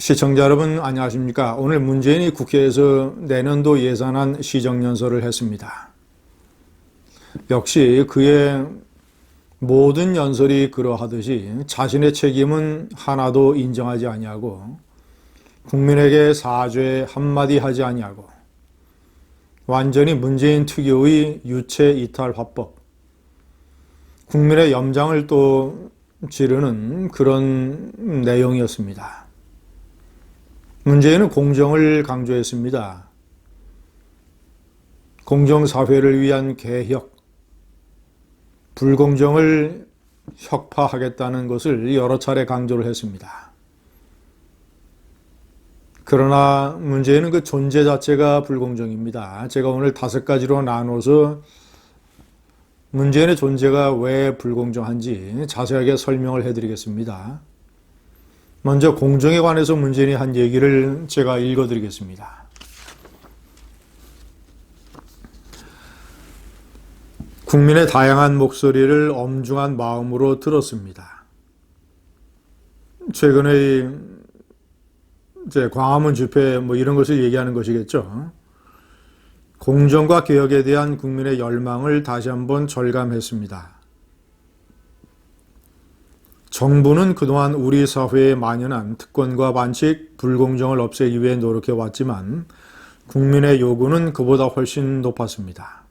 시청자 여러분 안녕하십니까? 오늘 문재인이 국회에서 내년도 예산안 시정연설을 했습니다. 역시 그의 모든 연설이 그러하듯이 자신의 책임은 하나도 인정하지 아니하고 국민에게 사죄 한마디 하지 아니하고 완전히 문재인 특유의 유체 이탈 화법, 국민의 염장을 또 지르는 그런 내용이었습니다. 문재인은 공정을 강조했습니다. 공정사회를 위한 개혁, 불공정을 혁파하겠다는 것을 여러 차례 강조를 했습니다. 그러나 문제는 그 존재 자체가 불공정입니다. 제가 오늘 5가지로 나눠서 문재인의 존재가 왜 불공정한지 자세하게 설명을 해드리겠습니다. 먼저 공정에 관해서 문재인이 한 얘기를 제가 읽어드리겠습니다. 국민의 다양한 목소리를 엄중한 마음으로 들었습니다. 최근의 광화문 집회 이런 것을 얘기하는 것이겠죠. 공정과 개혁에 대한 국민의 열망을 다시 한번 절감했습니다. 정부는 그동안 우리 사회에 만연한 특권과 반칙, 불공정을 없애기 위해 노력해왔지만 국민의 요구는 그보다 훨씬 높았습니다.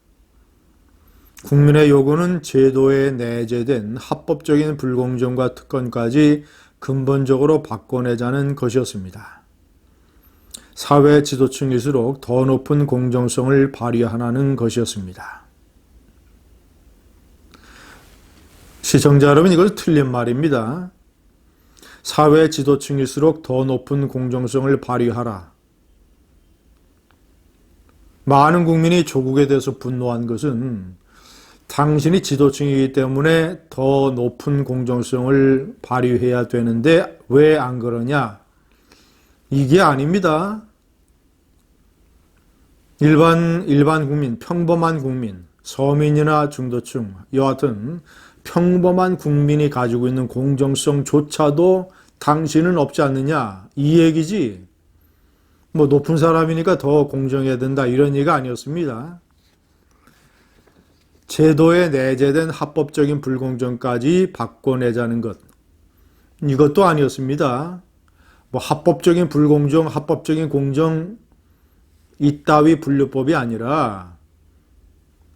국민의 요구는 제도에 내재된 합법적인 불공정과 특권까지 근본적으로 바꿔내자는 것이었습니다. 사회 지도층일수록 더 높은 공정성을 발휘하라는 것이었습니다. 시청자 여러분, 이것은 틀린 말입니다. 사회 지도층일수록 더 높은 공정성을 발휘하라. 많은 국민이 조국에 대해서 분노한 것은 당신이 지도층이기 때문에 더 높은 공정성을 발휘해야 되는데 왜 안 그러냐? 이게 아닙니다. 일반 국민, 평범한 국민, 서민이나 중도층, 여하튼 평범한 국민이 가지고 있는 공정성조차도 당신은 없지 않느냐, 이 얘기지. 높은 사람이니까 더 공정해야 된다, 이런 얘기가 아니었습니다. 제도에 내재된 합법적인 불공정까지 바꿔내자는 것, 이것도 아니었습니다. 합법적인 불공정, 합법적인 공정, 이따위 분류법이 아니라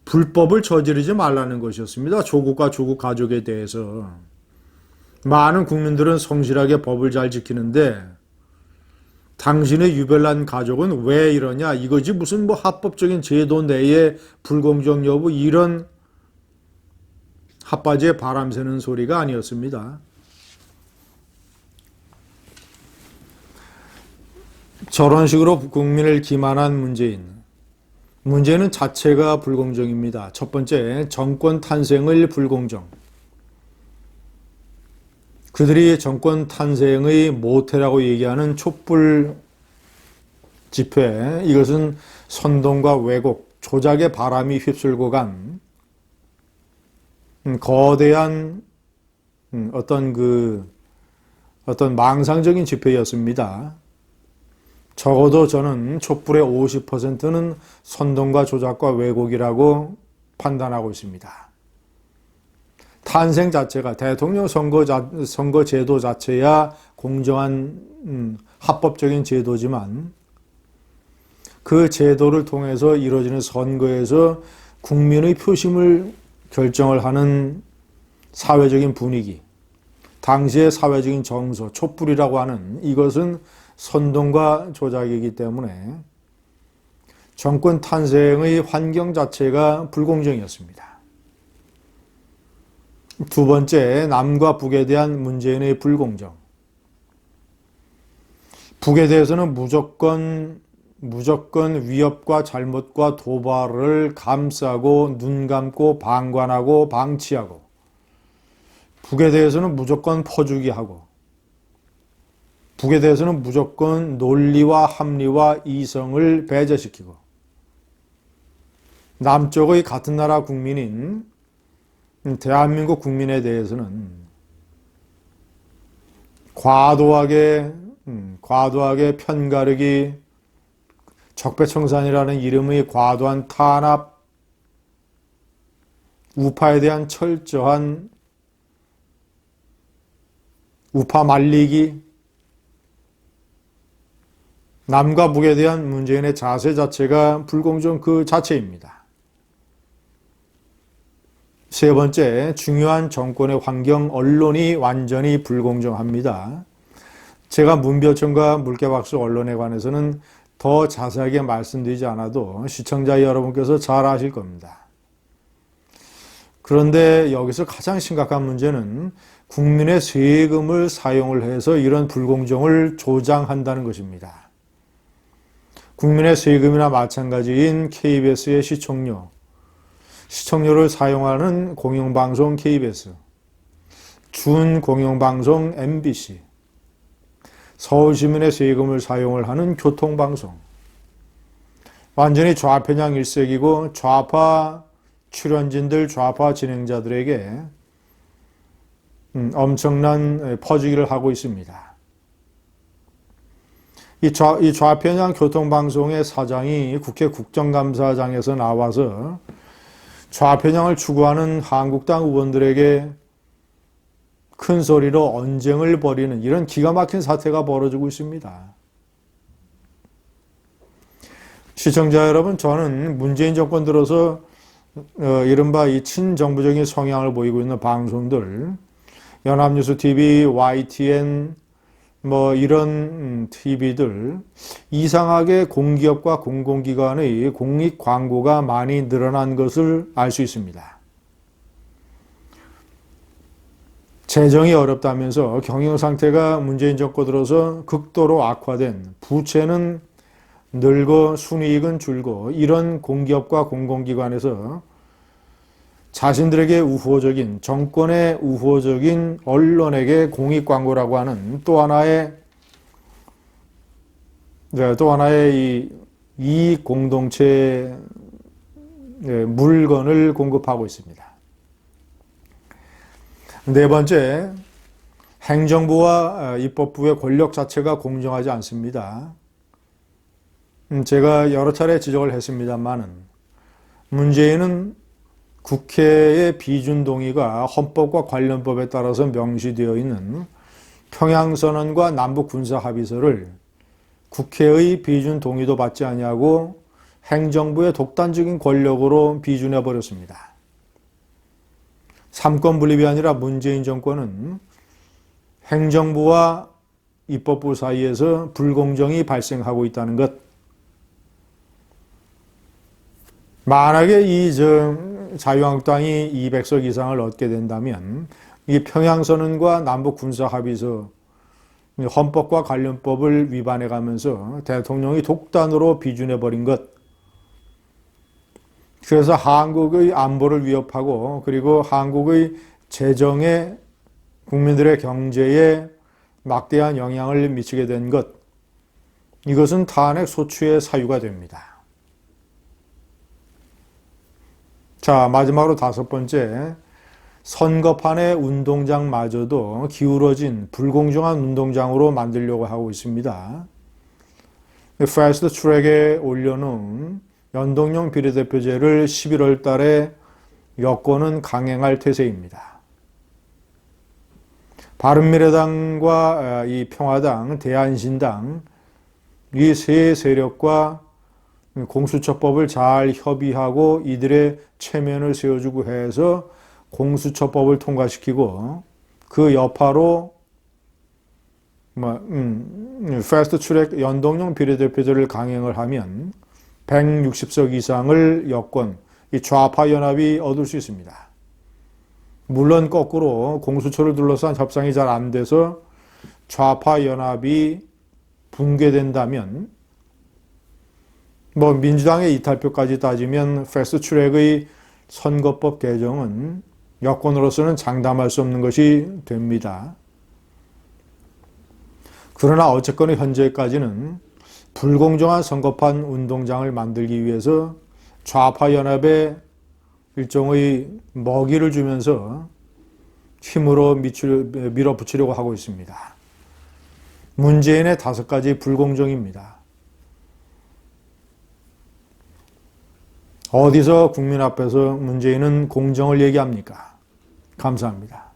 불법을 저지르지 말라는 것이었습니다. 조국과 조국 가족에 대해서. 많은 국민들은 성실하게 법을 잘 지키는데 당신의 유별난 가족은 왜 이러냐, 이거지. 무슨 합법적인 제도 내에 불공정 여부, 이런 핫바지에 바람 새는 소리가 아니었습니다. 저런 식으로 국민을 기만한 문재인은 자체가 불공정입니다. 첫 번째, 정권 탄생의 불공정. 그들이 정권 탄생의 모태라고 얘기하는 촛불 집회, 이것은 선동과 왜곡, 조작의 바람이 휩쓸고 간 거대한 어떤 망상적인 집회였습니다. 적어도 저는 촛불의 50%는 선동과 조작과 왜곡이라고 판단하고 있습니다. 탄생 자체가, 대통령 선거 제도 자체야 공정한 합법적인 제도지만 그 제도를 통해서 이루어지는 선거에서 국민의 표심을 결정을 하는 사회적인 분위기, 당시의 사회적인 정서, 촛불이라고 하는 이것은 선동과 조작이기 때문에 정권 탄생의 환경 자체가 불공정이었습니다. 두 번째, 남과 북에 대한 문재인의 불공정. 북에 대해서는 무조건 위협과 잘못과 도발을 감싸고 눈 감고 방관하고 방치하고, 북에 대해서는 무조건 퍼주기 하고, 북에 대해서는 무조건 논리와 합리와 이성을 배제시키고, 남쪽의 같은 나라 국민인 대한민국 국민에 대해서는 과도하게 과도하게 편가르기, 적폐청산이라는 이름의 과도한 탄압, 우파에 대한 철저한 우파 말리기, 남과 북에 대한 문재인의 자세 자체가 불공정 그 자체입니다. 세 번째, 중요한 정권의 환경, 언론이 완전히 불공정합니다. 제가 문별천과 물개박수 언론에 관해서는 더 자세하게 말씀드리지 않아도 시청자 여러분께서 잘 아실 겁니다. 그런데 여기서 가장 심각한 문제는 국민의 세금을 사용을 해서 이런 불공정을 조장한다는 것입니다. 국민의 세금이나 마찬가지인 KBS의 시청료를 사용하는 공영방송 KBS, 준공영방송 MBC, 서울시민의 세금을 사용을 하는 교통방송, 완전히 좌편향 일색이고 좌파 출연진들, 좌파 진행자들에게 엄청난 퍼주기를 하고 있습니다. 이 좌편향 교통방송의 사장이 국회 국정감사장에서 나와서 좌편향을 추구하는 한국당 의원들에게 큰 소리로 언쟁을 벌이는 이런 기가 막힌 사태가 벌어지고 있습니다. 시청자 여러분, 저는 문재인 정권 들어서 이른바 이 친정부적인 성향을 보이고 있는 방송들, 연합뉴스 TV, YTN, 이런 TV들, 이상하게 공기업과 공공기관의 공익 광고가 많이 늘어난 것을 알 수 있습니다. 재정이 어렵다면서 경영 상태가 문재인 정권 들어서 극도로 악화된, 부채는 늘고 순이익은 줄고, 이런 공기업과 공공기관에서 자신들에게 우호적인, 정권의 우호적인 언론에게 공익광고라고 하는 또 하나의 이 이익 공동체 물건을 공급하고 있습니다. 네 번째, 행정부와 입법부의 권력 자체가 공정하지 않습니다. 제가 여러 차례 지적을 했습니다만은 문재인은 국회의 비준 동의가 헌법과 관련법에 따라서 명시되어 있는 평양선언과 남북군사합의서를 국회의 비준 동의도 받지 아니하고 행정부의 독단적인 권력으로 비준해 버렸습니다. 삼권 분립이 아니라 문재인 정권은 행정부와 입법부 사이에서 불공정이 발생하고 있다는 것. 만약에 이 자유한국당이 200석 이상을 얻게 된다면 이 평양선언과 남북군사합의서 헌법과 관련법을 위반해 가면서 대통령이 독단으로 비준해버린 것. 그래서 한국의 안보를 위협하고 그리고 한국의 재정에, 국민들의 경제에 막대한 영향을 미치게 된 것. 이것은 탄핵 소추의 사유가 됩니다. 자, 마지막으로 다섯 번째, 선거판의 운동장마저도 기울어진 불공정한 운동장으로 만들려고 하고 있습니다. 패스트 트랙에 올려놓은 연동형 비례대표제를 11월 달에 여권은 강행할 태세입니다. 바른미래당과 이 평화당, 대한신당, 이 세 세력과 공수처법을 잘 협의하고 이들의 체면을 세워주고 해서 공수처법을 통과시키고 그 여파로 패스트 트랙 연동형 비례대표제를 강행을 하면 160석 이상을 여권, 이 좌파 연합이 얻을 수 있습니다. 물론 거꾸로 공수처를 둘러싼 협상이 잘 안 돼서 좌파 연합이 붕괴된다면 민주당의 이탈표까지 따지면 패스트 트랙의 선거법 개정은 여권으로서는 장담할 수 없는 것이 됩니다. 그러나 어쨌거나 현재까지는 불공정한 선거판 운동장을 만들기 위해서 좌파 연합에 일종의 먹이를 주면서 힘으로 밀어붙이려고 하고 있습니다. 문재인의 5가지 불공정입니다. 어디서 국민 앞에서 문재인은 공정을 얘기합니까? 감사합니다.